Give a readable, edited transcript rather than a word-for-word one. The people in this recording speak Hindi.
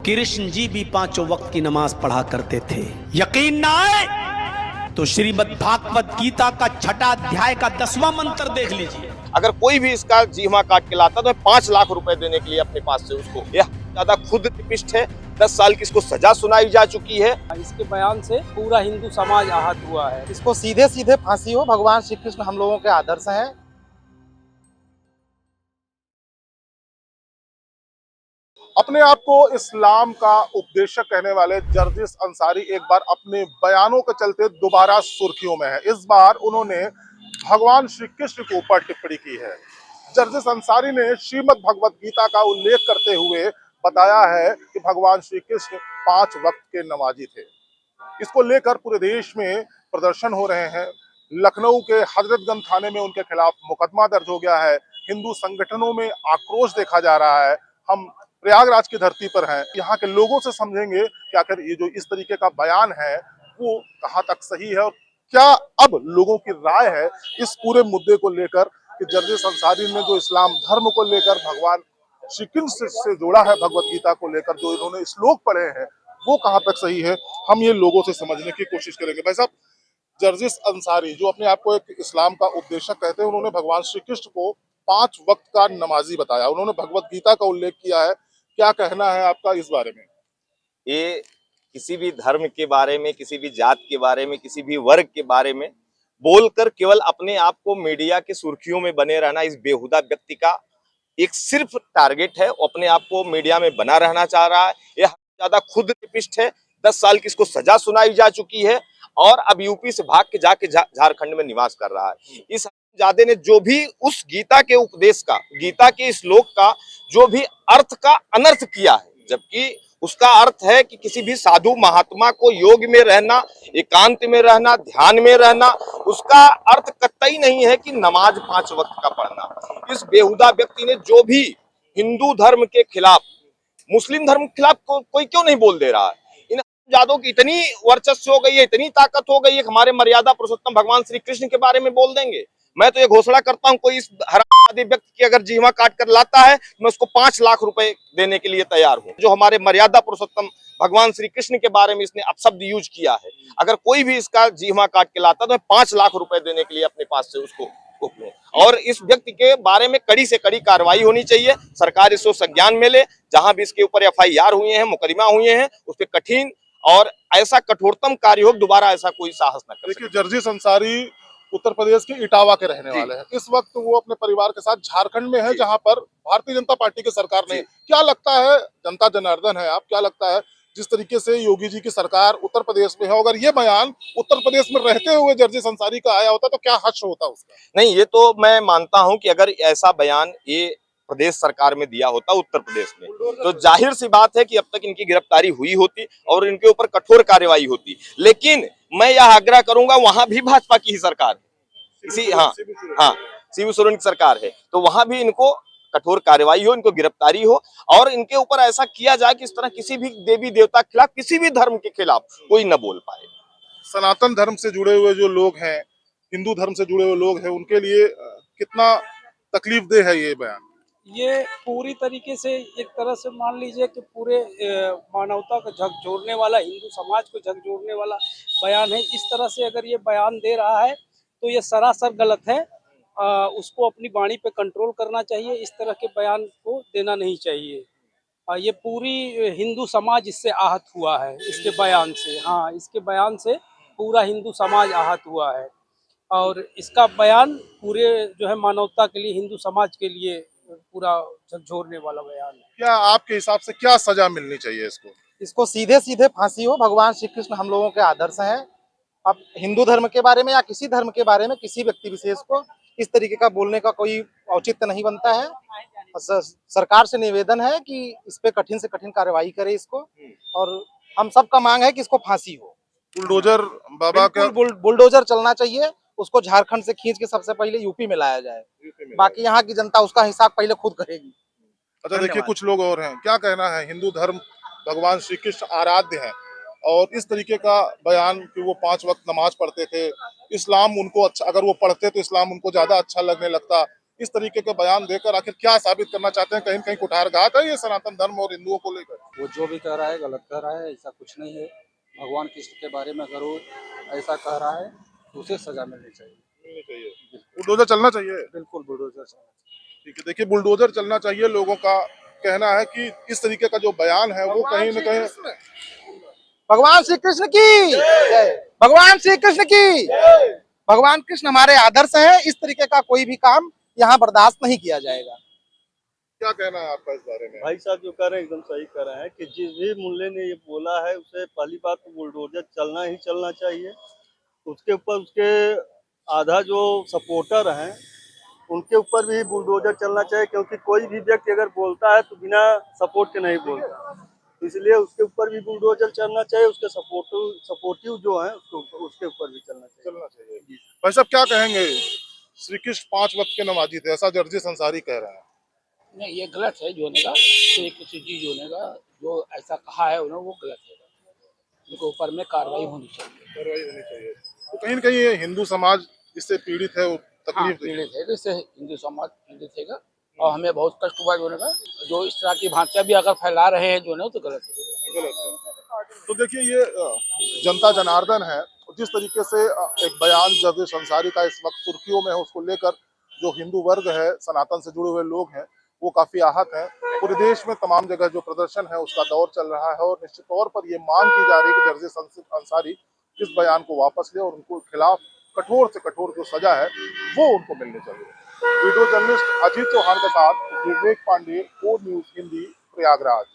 कृष्ण जी भी पांचों वक्त की नमाज पढ़ा करते थे। यकीन ना आए तो श्रीमद् भागवत गीता का छठा अध्याय का 10वां मंत्र देख लीजिए। अगर कोई भी इसका जीवा काट के लाता तो 5 लाख रुपए देने के लिए अपने पास से उसको, यह ज्यादा खुद पिष्ट है। 10 साल की इसको सजा सुनाई जा चुकी है। इसके बयान से पूरा हिंदू समाज आहत हुआ है। इसको सीधे सीधे फांसी हो। भगवान श्री कृष्ण हम लोगों के आदर्श हैं। अपने आप को इस्लाम का उपदेशक कहने वाले जर्जिस अंसारी एक बार अपने बयानों के चलते दोबारा सुर्खियों में है। इस बार उन्होंने भगवान श्री कृष्ण के ऊपर टिप्पणी की है। जर्जिस अंसारी ने श्रीमद् भगवत गीता का उल्लेख करते हुए बताया है कि भगवान श्री कृष्ण 5 वक्त के नमाजी थे। इसको लेकर पूरे देश में प्रदर्शन हो रहे हैं। लखनऊ के हजरतगंज थाने में उनके खिलाफ मुकदमा दर्ज हो गया है। हिंदू संगठनों में आक्रोश देखा जा रहा है। हम प्रयागराज की धरती पर हैं। यहाँ के लोगों से समझेंगे कि आखिर ये जो इस तरीके का बयान है वो कहाँ तक सही है और क्या अब लोगों की राय है इस पूरे मुद्दे को लेकर कि जर्जिस अंसारी ने जो इस्लाम धर्म को लेकर भगवान श्री कृष्ण से जोड़ा है, भगवत गीता को लेकर जो इन्होंने श्लोक पढ़े हैं वो कहाँ तक सही है, हम ये लोगों से समझने की कोशिश करेंगे। भाई साहब, जर्जिस अंसारी जो अपने आप को एक इस्लाम का उपदेशक कहते हैं, उन्होंने भगवान श्री कृष्ण को 5 वक्त का नमाजी बताया। उन्होंने भगवत गीता का उल्लेख किया है। क्या कहना है आपका इस बारे में? ये किसी भी धर्म के बारे में, किसी भी जात के बारे में, किसी भी वर्ग के बारे में बोलकर केवल अपने आप को मीडिया के सुर्खियों में बने रहना इस बेहुदा व्यक्ति का एक सिर्फ टारगेट है। वो अपने आप को मीडिया में बना रहना चाह रहा है। यह ज्यादा खुद पिष्ट है। 10 साल की इसको सजा सुनाई जा चुकी है और अब यूपी से भाग के जाके झारखंड में निवास कर रहा है। इस जादे ने जो भी उस गीता के उपदेश का, गीता के श्लोक का जो भी अर्थ का अनर्थ किया है, जबकि उसका अर्थ है कि किसी भी साधु महात्मा को योग में रहना, एकांत में रहना, ध्यान में रहना, उसका अर्थ कतई नहीं है कि नमाज 5 वक्त का पढ़ना। इस बेहुदा व्यक्ति ने जो भी हिंदू धर्म के खिलाफ, मुस्लिम धर्म के खिलाफ कोई क्यों नहीं बोल दे रहा है? इन जादों की इतनी वर्चस्व हो गई है, इतनी ताकत हो गई है कि हमारे मर्यादा पुरुषोत्तम भगवान श्री कृष्ण के बारे में बोल देंगे। मैं तो ये घोषणा करता हूं, कोई इस हरामी व्यक्ति की अगर जीवा काट कर लाता है मैं उसको 5 लाख रुपए देने के लिए तैयार हूं। जो हमारे मर्यादा पुरुषोत्तम भगवान श्री कृष्ण के बारे में इसने अपशब्द यूज किया है, अगर कोई भी इसका जीवा काट के लाता तो मैं 5 लाख रुपए देने के लिए अपने पास से उसको लूं। और इस व्यक्ति के बारे में कड़ी से कड़ी कार्रवाई होनी चाहिए। सरकार इसको संज्ञान में ले। जहां भी इसके ऊपर FIR हुए हैं, मुकदमा हुए हैं, उस पर कठिन और ऐसा कठोरतम कार्य हो, दोबारा ऐसा कोई साहस न करे। देखिए, जर्जिस अंसारी उत्तर प्रदेश के इटावा के रहने वाले हैं। इस वक्त वो अपने परिवार के साथ झारखंड में है, जहां पर भारतीय जनता पार्टी की सरकार नहीं। क्या लगता है, जनता जनार्दन है आप, क्या लगता है जिस तरीके से योगी जी की सरकार उत्तर प्रदेश में है, अगर ये बयान उत्तर प्रदेश में रहते हुए जर्जिस अंसारी का आया होता तो क्या हश्र होता उसका? नहीं, ये तो मैं मानता हूं कि अगर ऐसा बयान ये प्रदेश सरकार में दिया होता उत्तर प्रदेश में, तो जाहिर सी बात है कि अब तक इनकी गिरफ्तारी हुई होती और इनके ऊपर कठोर कार्रवाई होती। लेकिन मैं यह आग्रह करूंगा, वहां भी भाजपा की ही सरकार है, शिबू सोरेन की सरकार है, तो वहां भी इनको कठोर कार्रवाई हो, इनको गिरफ्तारी हो और इनके ऊपर ऐसा किया जाए कि इस तरह किसी भी देवी देवता के खिलाफ, किसी भी धर्म के खिलाफ कोई न बोल पाए। सनातन धर्म से जुड़े हुए जो लोग हैं, हिंदू धर्म से जुड़े हुए लोग हैं, उनके लिए कितना तकलीफदेह है ये बयान? ये पूरी तरीके से एक तरह से मान लीजिए कि पूरे मानवता को झकझोरने वाला, हिंदू समाज को झकझोरने वाला बयान है। इस तरह से अगर ये बयान दे रहा है तो ये सरासर गलत है। उसको अपनी वाणी पे कंट्रोल करना चाहिए। इस तरह के बयान को देना नहीं चाहिए। ये पूरी हिंदू समाज इससे आहत हुआ है, इसके बयान से। हाँ, इसके बयान से पूरा हिंदू समाज आहत हुआ है और इसका बयान पूरे जो है मानवता के लिए, हिंदू समाज के लिए पूरा झकझोरने वाला बयान है। क्या आपके हिसाब से क्या सजा मिलनी चाहिए इसको? इसको सीधे सीधे फांसी हो। भगवान श्री कृष्ण हम लोगों के आदर्श हैं। अब हिंदू धर्म के बारे में या किसी धर्म के बारे में किसी व्यक्ति विशेष को इस तरीके का बोलने का कोई औचित्य नहीं बनता है। सरकार से निवेदन है कि इस पे कठिन से कठिन कार्रवाई करे इसको, और हम सबका मांग है कि इसको फांसी हो। बुलडोजर बाबा का बुलडोजर चलना चाहिए। उसको झारखंड से खींच के सबसे पहले यूपी में लाया जाए। बाकी यहाँ की जनता उसका हिसाब पहले खुद करेगी। अच्छा, देखिए, कुछ लोग और हैं, क्या कहना है? हिंदू धर्म, भगवान श्री कृष्ण आराध्य हैं और इस तरीके का बयान कि वो 5 वक्त नमाज पढ़ते थे, इस्लाम उनको अच्छा, अगर वो पढ़ते तो इस्लाम उनको ज्यादा अच्छा लगने लगता, इस तरीके के बयान देकर आखिर क्या साबित करना चाहते हैं? कहीं न कहीं कुठारघात है ये सनातन धर्म और हिंदुओं को लेकर? वो जो भी कह रहा है गलत कह रहा है, ऐसा कुछ नहीं है। भगवान कृष्ण के बारे में अगर वो ऐसा कह रहा है तो उसे सजा मिलनी चाहिए। मिलनी चाहिए, बुलडोजर चलना चाहिए। बिल्कुल बुलडोजर चलना चाहिए। ठीक है, देखिए बुलडोजर चलना चाहिए, लोगों का कहना है कि इस तरीके का जो बयान है वो कहीं न कहीं भगवान श्री कृष्ण की जय। भगवान श्री कृष्ण की भगवान कृष्ण हमारे आदर्श हैं। इस तरीके का कोई भी काम यहाँ बर्दाश्त नहीं किया जाएगा। क्या कहना है आपका इस बारे में? भाई साहब जो कह रहे हैं एकदम सही कह रहे हैं कि जिस भी मुल्ले ने ये बोला है उसे पहली बात तो बुलडोजर चलना ही चलना चाहिए। उसके ऊपर उसके आधा जो सपोर्टर हैं उनके ऊपर भी बुलडोजर चलना चाहिए, क्योंकि कोई भी व्यक्ति अगर बोलता है तो बिना सपोर्ट के नहीं बोलता, इसलिए उसके ऊपर भी बुलडोजर चलना चाहिए। उसके सपोर्टिव जो है उसके ऊपर भी चलना चाहिए। भाई साहब क्या कहेंगे? श्री कृष्ण 5 वक्त के नमाजी थे, ऐसा जर्जिस अंसारी कह रहे हैं। नहीं, ये गलत है जो होने का, श्री कृष्ण जी जो होने का जो ऐसा कहा है उन्होंने वो गलत है। उनके ऊपर में कार्रवाई होनी चाहिए। तो कहीं न कहीं ये हिंदू समाज इससे पीड़ित है, वो हाँ, तकलीफ पीड़ित है, इससे हिंदू समाज पीड़ित है और हमें बहुत कष्ट हुआ जो होने का। जो इस तरह की भाषा भी अगर फैला रहे हैं जो है तो गलत है। तो देखिए ये जनता जनार्दन है, जिस तरीके से एक बयान जर्जिस अंसारी का इस वक्त सुर्खियों में है, उसको लेकर जो हिंदू वर्ग है, सनातन से जुड़े हुए लोग हैं, वो काफी आहत हैं। पूरे देश में तमाम जगह जो प्रदर्शन है उसका दौर चल रहा है और निश्चित तौर पर ये मांग की जा रही है कि जर्जिस अंसारी इस बयान को वापस ले और उनको खिलाफ कठोर से कठोर जो सजा है वो उनको मिलनी चाहिए। वीडियो जर्नलिस्ट अजीत चौहान के साथ विवेक पांडे, ओ न्यूज हिंदी, प्रयागराज।